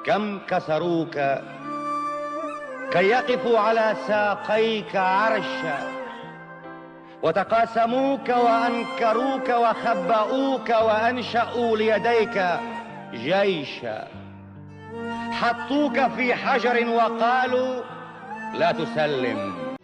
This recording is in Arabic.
كم كسروك كي يقفوا على ساقيك عرشا، وتقاسموك وأنكروك وخبؤوك وأنشأوا ليديك جيشا، حطوك في حجر وقالوا لا تسلم،